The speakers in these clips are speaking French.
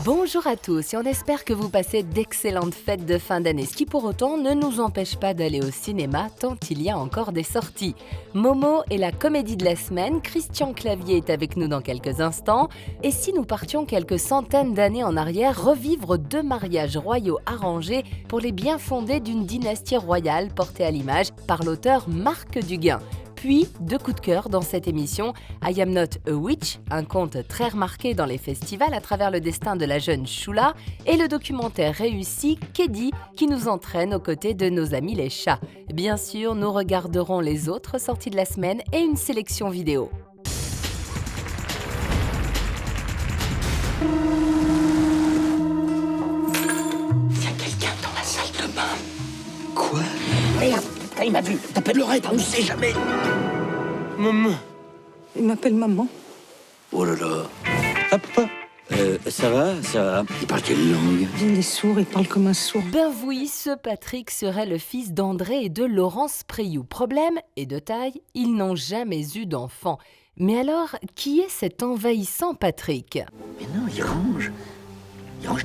Bonjour à tous et on espère que vous passez d'excellentes fêtes de fin d'année, ce qui pour autant ne nous empêche pas d'aller au cinéma tant il y a encore des sorties. Momo est la comédie de la semaine, Christian Clavier est avec nous dans quelques instants. Et si nous partions quelques centaines d'années en arrière, revivre 2 mariages royaux arrangés pour les biens fondés d'une dynastie royale portée à l'image par l'auteur Marc Duguin. Puis, 2 coups de cœur dans cette émission, I Am Not a Witch, un conte très remarqué dans les festivals à travers le destin de la jeune Shula, et le documentaire réussi Kedi, qui nous entraîne aux côtés de nos amis les chats. Bien sûr, nous regarderons les autres sorties de la semaine et une sélection vidéo. Il y a quelqu'un dans la salle de bain. Quoi? Merde, il m'a vu. T'appelles Lorette, on ne sait jamais. Maman. Il m'appelle maman. Oh là là. Ah, papa. Ça va. Il parle quelle langue? Il est sourd, il parle comme un sourd. Ben oui, ce Patrick serait le fils d'André et de Laurence Priou. Problème est de taille, ils n'ont jamais eu d'enfant. Mais alors, qui est cet envahissant Patrick? Mais non, il range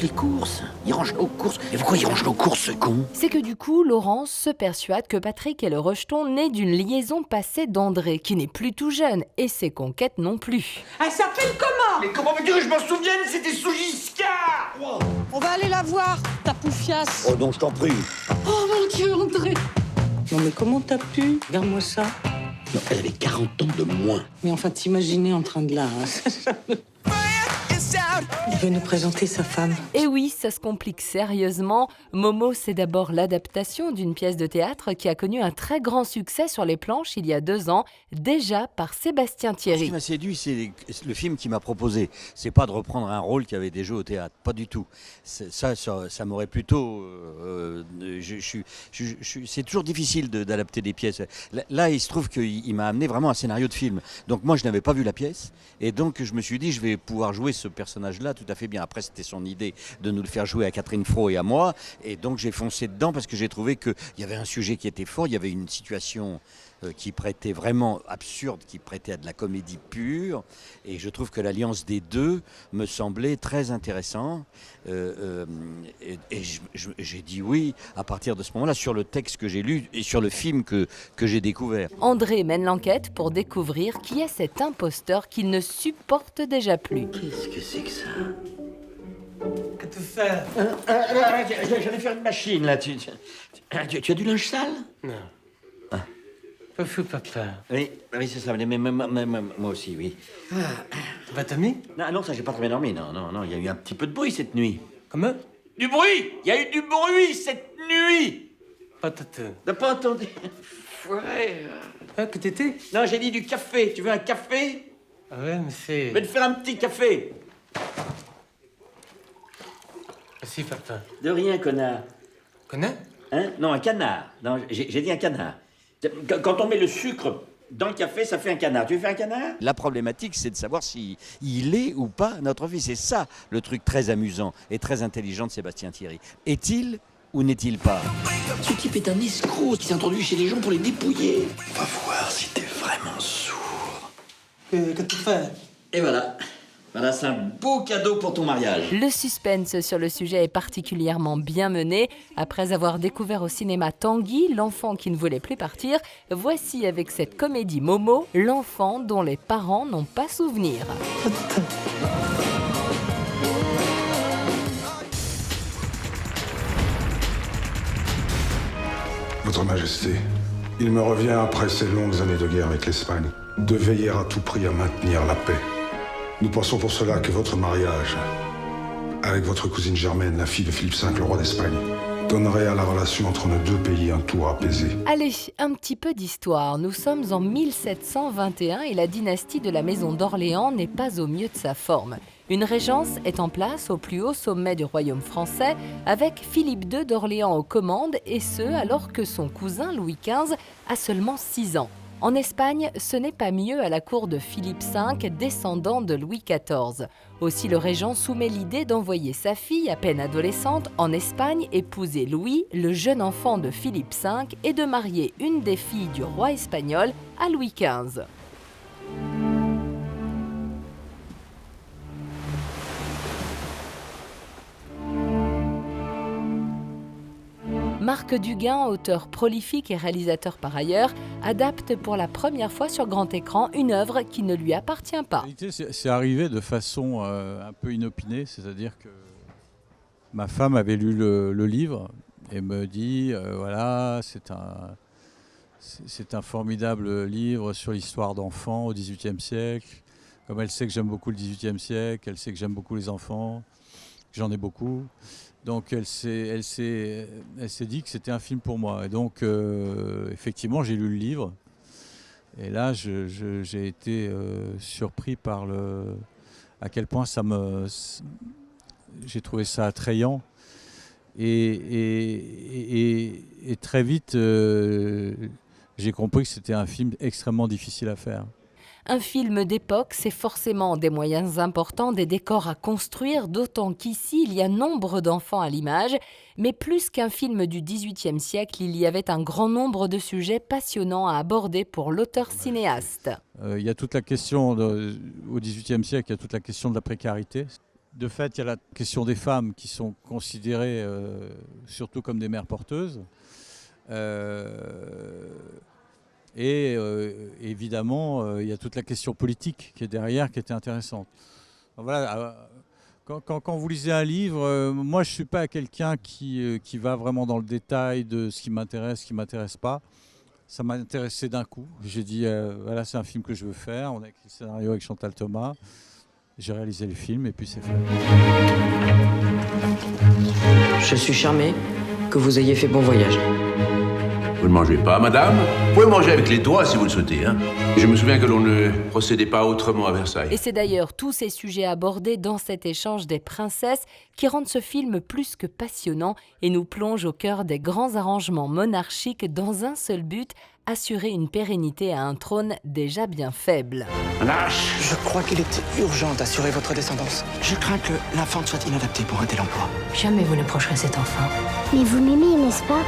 les courses. Il range nos courses. Mais pourquoi il range nos courses, ce con? C'est que du coup, Laurence se persuade que Patrick est le rejeton né d'une liaison passée d'André, qui n'est plus tout jeune, et ses conquêtes non plus. Elle s'appelle comment? Mais comment veux-tu que je m'en souvienne? C'était sous Giscard. On va aller la voir, ta poufiasse. Oh, donc je t'en prie. Oh mon Dieu, André. Non mais comment t'as pu? Regarde-moi ça. Non, elle avait 40 ans de moins. Mais enfin, t'imaginer en train de là. Il veut nous présenter sa femme. Et oui, ça se complique sérieusement. Momo, c'est d'abord l'adaptation d'une pièce de théâtre qui a connu un très grand succès sur les planches il y a 2 ans, déjà par Sébastien Ce qui Thierry. m'a séduit, c'est le film qu'il m'a proposé. C'est pas de reprendre un rôle qui avait déjà joué au théâtre, pas du tout. Ça m'aurait plutôt. C'est toujours difficile d'adapter des pièces. Là, il se trouve qu'il m'a amené vraiment un scénario de film. Donc moi, je n'avais pas vu la pièce, et donc je me suis dit, je vais pouvoir jouer ce personnage-là tout à fait bien. Après, c'était son idée de nous le faire jouer à Catherine Fro et à moi, et donc j'ai foncé dedans parce que j'ai trouvé qu'il y avait un sujet qui était fort, il y avait une situation qui prêtait vraiment absurde, qui prêtait à de la comédie pure, et je trouve que l'alliance des deux me semblait très intéressant, et j'ai dit oui à partir de ce moment-là sur le texte que j'ai lu et sur le film que j'ai découvert. André mène l'enquête pour découvrir qui est cet imposteur qu'il ne supporte déjà plus. Qu'est-ce que c'est que ça? Que tu fais? J'allais faire une machine, là. Tu as du linge sale? Non. Pas fou, papa. Oui, c'est ça. Mais moi aussi, oui. Tu vas t'aimer? Non, ça, j'ai pas très bien dormi. Non, il y a eu un petit peu de bruit cette nuit. Comment? Du bruit! Il y a eu du bruit cette nuit! Pas tata. T'as pas entendu? Ouais. Ah, que t'étais? Non, j'ai dit du café. Tu veux un café? Ah ouais, mais c'est... Je vais te faire un petit café. Merci, papa. De rien, connard. Connais? Hein? Non, un canard. Non, j'ai dit un canard. Quand on met le sucre dans le café, ça fait un canard. Tu veux faire un canard? La problématique, c'est de savoir si il est ou pas notre fils. C'est ça le truc très amusant et très intelligent de Sébastien Thierry. Est-il ou n'est-il pas? Ce type est un escroc qui s'est introduit chez les gens pour les dépouiller. On va voir si t'es vraiment sourd. Que tu fais? Et voilà. Voilà, c'est un beau cadeau pour ton mariage. Le suspense sur le sujet est particulièrement bien mené. Après avoir découvert au cinéma Tanguy, l'enfant qui ne voulait plus partir, voici avec cette comédie Momo, l'enfant dont les parents n'ont pas souvenir. Votre Majesté, il me revient après ces longues années de guerre avec l'Espagne de veiller à tout prix à maintenir la paix. Nous pensons pour cela que votre mariage avec votre cousine Germaine, la fille de Philippe V, le roi d'Espagne, donnerait à la relation entre nos 2 pays un tour apaisé. Allez, un petit peu d'histoire. Nous sommes en 1721 et la dynastie de la maison d'Orléans n'est pas au mieux de sa forme. Une régence est en place au plus haut sommet du royaume français, avec Philippe II d'Orléans aux commandes, et ce alors que son cousin Louis XV a seulement 6 ans. En Espagne, ce n'est pas mieux à la cour de Philippe V, descendant de Louis XIV. Aussi, le régent soumet l'idée d'envoyer sa fille, à peine adolescente, en Espagne épouser Louis, le jeune enfant de Philippe V, et de marier une des filles du roi espagnol à Louis XV. Marc Duguin, auteur prolifique et réalisateur par ailleurs, adapte pour la première fois sur grand écran une œuvre qui ne lui appartient pas. En réalité, c'est arrivé de façon un peu inopinée, c'est-à-dire que ma femme avait lu le livre et me dit voilà, c'est un formidable livre sur l'histoire d'enfants au XVIIIe siècle. Comme elle sait que j'aime beaucoup le XVIIIe siècle, elle sait que j'aime beaucoup les enfants, que j'en ai beaucoup. Donc elle s'est dit que c'était un film pour moi. Et donc effectivement, j'ai lu le livre. Et là, j'ai été surpris par à quel point j'ai trouvé ça attrayant. Et très vite, j'ai compris que c'était un film extrêmement difficile à faire. Un film d'époque, c'est forcément des moyens importants, des décors à construire, d'autant qu'ici, il y a nombre d'enfants à l'image. Mais plus qu'un film du XVIIIe siècle, il y avait un grand nombre de sujets passionnants à aborder pour l'auteur-cinéaste. Il y a toute la question, au XVIIIe siècle, il y a toute la question de la précarité. De fait, il y a la question des femmes qui sont considérées surtout comme des mères porteuses. Et évidemment, il y a toute la question politique qui est derrière, qui était intéressante. Voilà, quand vous lisez un livre, moi je ne suis pas quelqu'un qui va vraiment dans le détail de ce qui m'intéresse, pas. Ça m'a intéressé d'un coup. J'ai dit, voilà, c'est un film que je veux faire. On a écrit le scénario avec Chantal Thomas. J'ai réalisé le film et puis c'est fait. Je suis charmé que vous ayez fait bon voyage. Vous ne mangez pas, madame? Vous pouvez manger avec les doigts si vous le souhaitez. Hein. Je me souviens que l'on ne procédait pas autrement à Versailles. Et c'est d'ailleurs tous ces sujets abordés dans cet échange des princesses qui rendent ce film plus que passionnant et nous plongent au cœur des grands arrangements monarchiques dans un seul but, assurer une pérennité à un trône déjà bien faible. Lâche! Je crois qu'il est urgent d'assurer votre descendance. Je crains que l'enfant soit inadapté pour un tel emploi. Jamais vous n'approcherez cet enfant. Mais vous m'aimez, n'est-ce pas?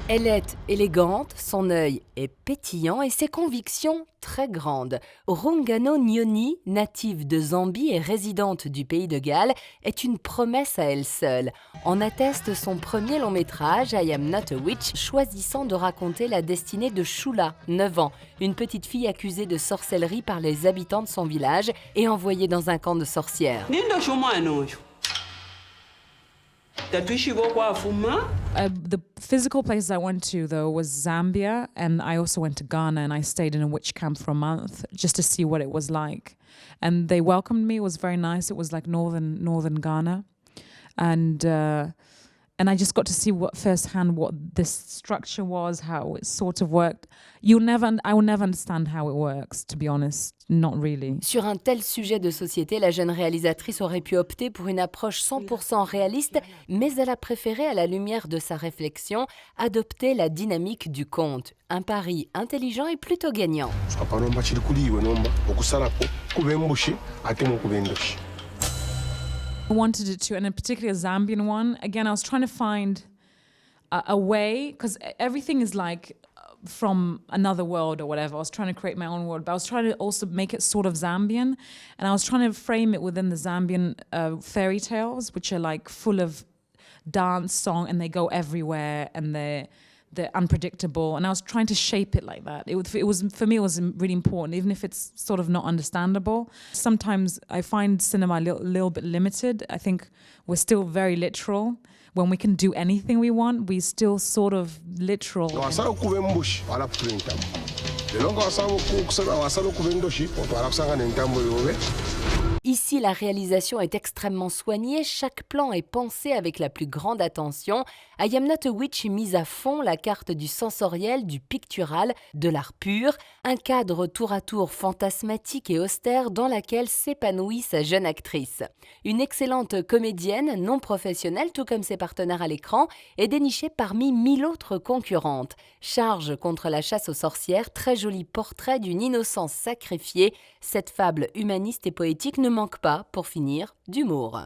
Elle est élégante, son œil est pétillant et ses convictions très grandes. Rungano Nyoni, native de Zambie et résidente du pays de Galles, est une promesse à elle seule. En atteste son premier long métrage, I Am Not a Witch, choisissant de raconter la destinée de Shula, 9 ans, une petite fille accusée de sorcellerie par les habitants de son village et envoyée dans un camp de sorcières. The physical place I went to, though, was Zambia, and I also went to Ghana, and I stayed in a witch camp for a month just to see what it was like. And they welcomed me. It was very nice. It was like northern Ghana, and I just got to see firsthand what this structure was, how it sort of worked. I will never understand how it works, to be honest, not really. Sur un tel sujet de société, la jeune réalisatrice aurait pu opter pour une approche 100% réaliste, mais elle a préféré, à la lumière de sa réflexion, adopter la dynamique du conte. Un pari intelligent et plutôt gagnant. I wanted it to, and in particular a Zambian one. Again, I was trying to find a way, because everything is like from another world or whatever. I was trying to create my own world, but I was trying to also make it sort of Zambian. And I was trying to frame it within the Zambian fairy tales, which are like full of dance, song, and they go everywhere, and they're unpredictable, and I was trying to shape it like that. It was for me, it was really important, even if it's sort of not understandable. Sometimes I find cinema a little bit limited. I think we're still very literal. When we can do anything we want, we still sort of literal. Ici, la réalisation est extrêmement soignée, chaque plan est pensé avec la plus grande attention. I Am Not a Witch mise à fond la carte du sensoriel, du pictural, de l'art pur, un cadre tour à tour fantasmatique et austère dans laquelle s'épanouit sa jeune actrice. Une excellente comédienne, non professionnelle, tout comme ses partenaires à l'écran, est dénichée parmi 1000 autres concurrentes. Charge contre la chasse aux sorcières, très joli portrait d'une innocence sacrifiée, cette fable humaniste et poétique ne manque pas, pour finir, d'humour.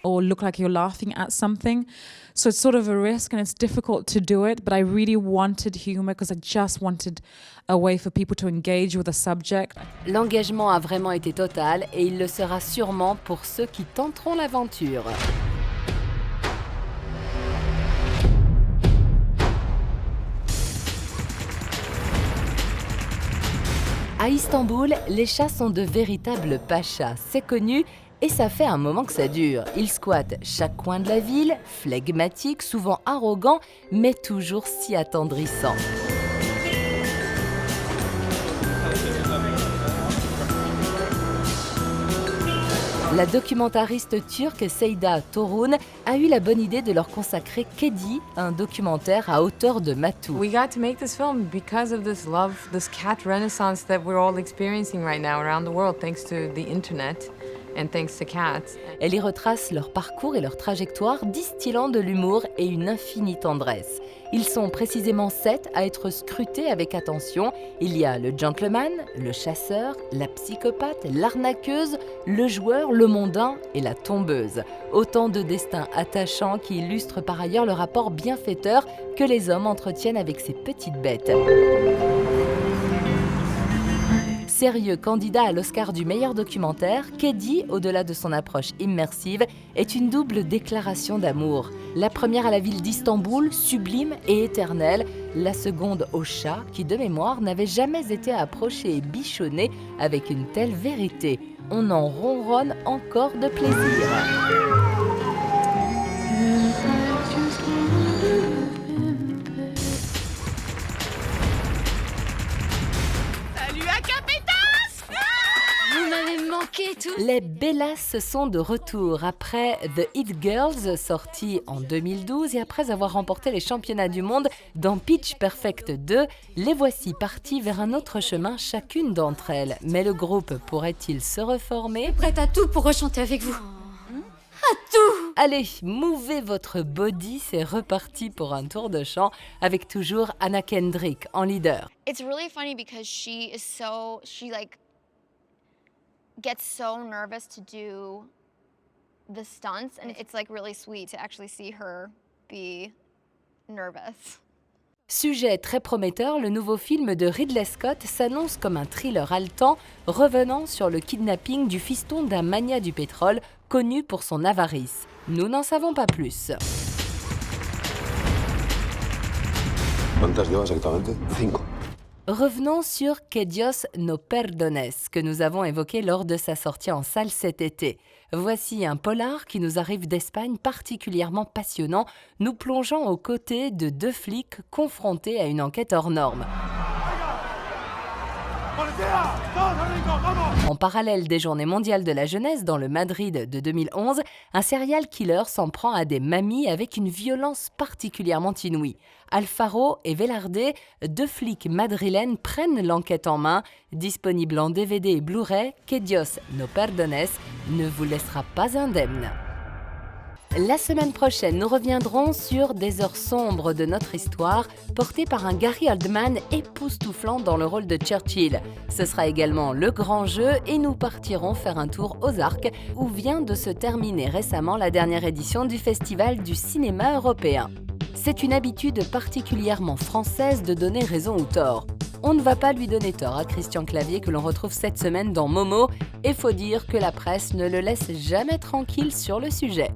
Or look like you're laughing at something. So it's sort of a risk and it's difficult to do it, but I really wanted humor because I just wanted a way for people to engage with the subject. L'engagement a vraiment été total et il le sera sûrement pour ceux qui tenteront l'aventure. À Istanbul, les chats sont de véritables pachas, c'est connu. Et ça fait un moment que ça dure. Ils squattent chaque coin de la ville, flegmatiques, souvent arrogants, mais toujours si attendrissants. La documentariste turque Seyda Torun a eu la bonne idée de leur consacrer Kedi, un documentaire à hauteur de matou. We got to make this film because of this love, this cat renaissance that we're all experiencing right now around the world thanks to the internet. And thanks to cats. Elle y retrace leur parcours et leur trajectoire, distillant de l'humour et une infinie tendresse. Ils sont précisément 7 à être scrutés avec attention. Il y a le gentleman, le chasseur, la psychopathe, l'arnaqueuse, le joueur, le mondain et la tombeuse. Autant de destins attachants qui illustrent par ailleurs le rapport bienfaiteur que les hommes entretiennent avec ces petites bêtes. Sérieux candidat à l'Oscar du meilleur documentaire, Kedi, au-delà de son approche immersive, est une double déclaration d'amour. La première à la ville d'Istanbul, sublime et éternelle. La seconde au chat, qui de mémoire n'avait jamais été approché et bichonné avec une telle vérité. On en ronronne encore de plaisir. Les Bellas sont de retour après The It Girls, sorti en 2012, et après avoir remporté les championnats du monde dans Pitch Perfect 2, les voici parties vers un autre chemin, chacune d'entre elles. Mais le groupe pourrait-il se reformer ? Prête à tout pour rechanter avec vous. À tout! Allez, mouvez votre body, c'est reparti pour un tour de chant avec toujours Anna Kendrick en leader. It's really funny because she gets so nervous to do the stunts, and it's like really sweet to actually see her be nervous. Sujet très prometteur, le nouveau film de Ridley Scott s'annonce comme un thriller haletant, revenant sur le kidnapping du fiston d'un magnat du pétrole connu pour son avarice. Nous n'en savons pas plus. ¿Cuántas llevas exactamente? 5. Revenons sur Que Dios no perdones, que nous avons évoqué lors de sa sortie en salle cet été. Voici un polar qui nous arrive d'Espagne particulièrement passionnant, nous plongeant aux côtés de 2 flics confrontés à une enquête hors norme. En parallèle des Journées mondiales de la jeunesse dans le Madrid de 2011, un serial killer s'en prend à des mamies avec une violence particulièrement inouïe. Alfaro et Velarde, 2 flics madrilènes, prennent l'enquête en main. Disponible en DVD et Blu-ray, Que Dios no perdones ne vous laissera pas indemne. La semaine prochaine, nous reviendrons sur des heures sombres de notre histoire, portées par un Gary Oldman époustouflant dans le rôle de Churchill. Ce sera également le grand jeu et nous partirons faire un tour aux Arcs, où vient de se terminer récemment la dernière édition du Festival du cinéma européen. C'est une habitude particulièrement française de donner raison ou tort. On ne va pas lui donner tort à Christian Clavier que l'on retrouve cette semaine dans Momo, et faut dire que la presse ne le laisse jamais tranquille sur le sujet.